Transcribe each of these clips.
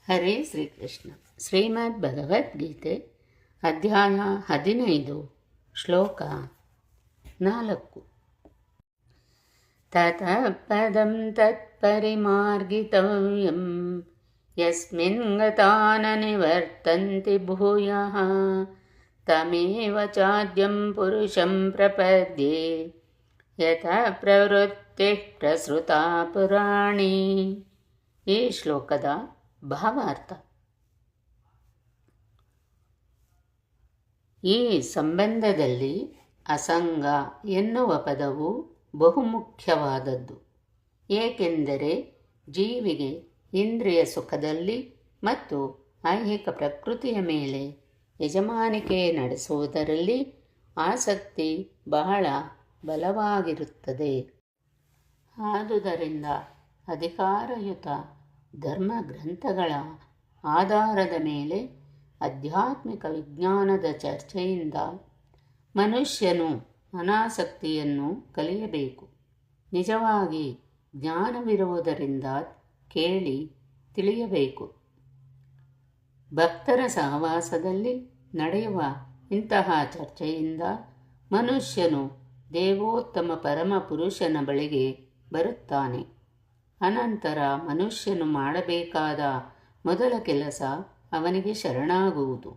ಹರೇ ಶ್ರೀಕೃಷ್ಣ. ಶ್ರೀಮದ್ ಭಗವದ್ಗೀತೆ ಅಧ್ಯಾಯ 15 ಶ್ಲೋಕ 4. ತತಃ ಪದಂ ತತ್ಪರಿಮಾರ್ಗಿತವ್ಯಂ ಯಸ್ಮಿನ್ ಗತಾ ನ ನಿವರ್ತಂತಿ ಭೂಯಃ ತಮೇವ ಚಾದ್ಯಂ ಪುರುಷಂ ಪ್ರಪದ್ಯೆ ಯತಃ ಪ್ರವೃತ್ತಿಃ ಪ್ರಸೃತಾ ಪುರಾಣಿ. ಈ ಶ್ಲೋಕದ ಭಾವಾರ್ಥ: ಈ ಸಂಬಂಧದಲ್ಲಿ ಅಸಂಗ ಎನ್ನುವ ಪದವು ಬಹುಮುಖ್ಯವಾದದ್ದು. ಏಕೆಂದರೆ ಜೀವಿಗೆ ಇಂದ್ರಿಯ ಸುಖದಲ್ಲಿ ಮತ್ತು ಐಹಿಕ ಪ್ರಕೃತಿಯ ಮೇಲೆ ಯಜಮಾನಿಕೆ ನಡೆಸುವುದರಲ್ಲಿ ಆಸಕ್ತಿ ಬಹಳ ಬಲವಾಗಿರುತ್ತದೆ. ಆದುದರಿಂದ ಅಧಿಕಾರಯುತ ಧರ್ಮ ಗ್ರಂಥಗಳ ಆಧಾರದ ಮೇಲೆ ಆಧ್ಯಾತ್ಮಿಕ ವಿಜ್ಞಾನದ ಚರ್ಚೆಯಿಂದ ಮನುಷ್ಯನು ಅನಾಸಕ್ತಿಯನ್ನು ಕಲಿಯಬೇಕು. ನಿಜವಾಗಿ ಜ್ಞಾನವಿರುವುದರಿಂದ ಕೇಳಿ ತಿಳಿಯಬೇಕು. ಭಕ್ತರ ಸಹವಾಸದಲ್ಲಿ ನಡೆಯುವ ಇಂತಹ ಚರ್ಚೆಯಿಂದ ಮನುಷ್ಯನು ದೇವೋತ್ತಮ ಪರಮ ಪುರುಷನ ಬಳಿಗೆ ಬರುತ್ತಾನೆ. ಅನಂತರ ಮನುಷ್ಯನು ಮಾಡಬೇಕಾದ ಮೊದಲ ಕೆಲಸ ಅವನಿಗೆ ಶರಣಾಗುವುದು.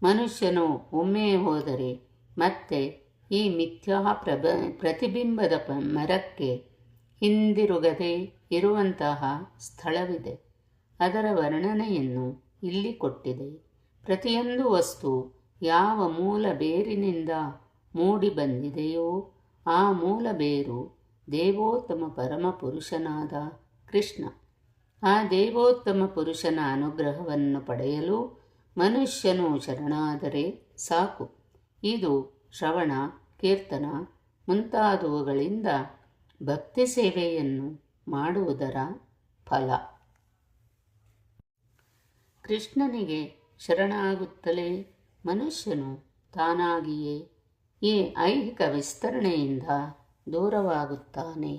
ಮನುಷ್ಯನು ಒಮ್ಮೆ ಹೋದರೆ ಮತ್ತೆ ಈ ಮಿಥ್ಯಾ ಪ್ರತಿಬಿಂಬದ ಮರಕ್ಕೆ ಹಿಂದಿರುಗದೆ ಇರುವಂತಹ ಸ್ಥಳವಿದೆ. ಅದರ ವರ್ಣನೆಯನ್ನು ಇಲ್ಲಿ ಕೊಟ್ಟಿದೆ. ಪ್ರತಿಯೊಂದು ವಸ್ತು ಯಾವ ಮೂಲ ಬೇರಿನಿಂದ ಮೂಡಿ ಬಂದಿದೆಯೋ ಆ ಮೂಲ ಬೇರು ದೇವೋತ್ತಮ ಪರಮ ಪುರುಷನಾದ ಕೃಷ್ಣ. ಆ ದೇವೋತ್ತಮ ಪುರುಷನ ಅನುಗ್ರಹವನ್ನು ಪಡೆಯಲು ಮನುಷ್ಯನು ಶರಣಾದರೆ ಸಾಕು. ಇದು ಶ್ರವಣ, ಕೀರ್ತನ ಮುಂತಾದವುಗಳಿಂದ ಭಕ್ತಿ ಸೇವೆಯನ್ನು ಮಾಡುವುದರ ಫಲ. ಕೃಷ್ಣನಿಗೆ ಶರಣಾಗುತ್ತಲೇ ಮನುಷ್ಯನು ತಾನಾಗಿಯೇ ಈ ಐಹಿಕ ವಿಸ್ತರಣೆಯಿಂದ ದೂರವಾಗುತ್ತಾನೆ.